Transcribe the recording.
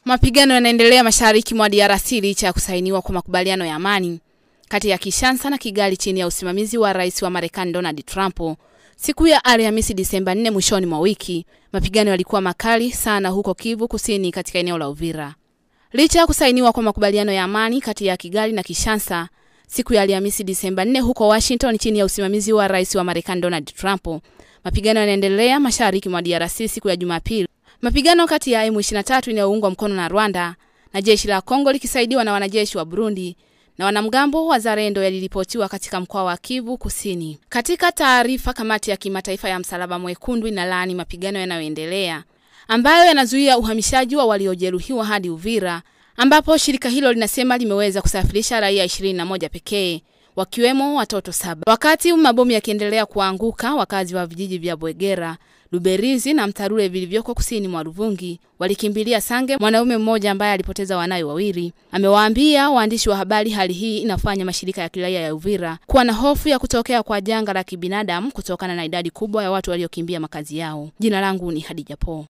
Mapigano yanaendelea mashariki mwa DRC licha ya kusainiwa kwa makubaliano ya amani kati ya Kinshasa na Kigali chini ya usimamizi wa Rais wa Marekani Donald Trump. Siku ya Alhamisi Disemba 4 mwishoni mwa wiki, mapigano yalikuwa makali sana huko Kivu Kusini katika eneo la Uvira. Licha ya kusainiwa kwa makubaliano ya amani kati ya Kigali na Kinshasa siku ya Alhamisi Disemba 4 huko Washington chini ya usimamizi wa Rais wa Marekani Donald Trump, mapigano yanaendelea mashariki mwa DRC siku ya Jumapili. Mapigano kati ya M23 inayoungwa mkono na Rwanda na jeshi la Kongo likisaidiwa na wanajeshi wa Burundi na wanamgambo wa Zarendo yaliripotiwa katika mkoa wa Kivu Kusini. Katika taarifa, kamati ya kimataifa ya Msalaba Mwekundu inalaani mapigano yanayoendelea ambayo yanazuia uhamishaji wa waliojeruhiwa hadi Uvira, ambapo shirika hilo linasema limeweza kusafirisha raia 21 pekee, wakiwemo watoto 7. Wakati mabomu yakiendelea kuanguka, wakazi wa vijiji vya Bwegera, Luberizi na Mtarure vilivyoko kusini mwa Ruvungi walikimbilia Sange. Mwanaume mmoja ambaye alipoteza wanawe wawili amewaambia waandishi wa habari hali hii inafanya mashirika ya kiraia ya Uvira kuwa na hofu ya kutokea kwa janga la kibinadamu kutokana na idadi kubwa ya watu waliokimbia makazi yao. Jina langu ni Hadija Po.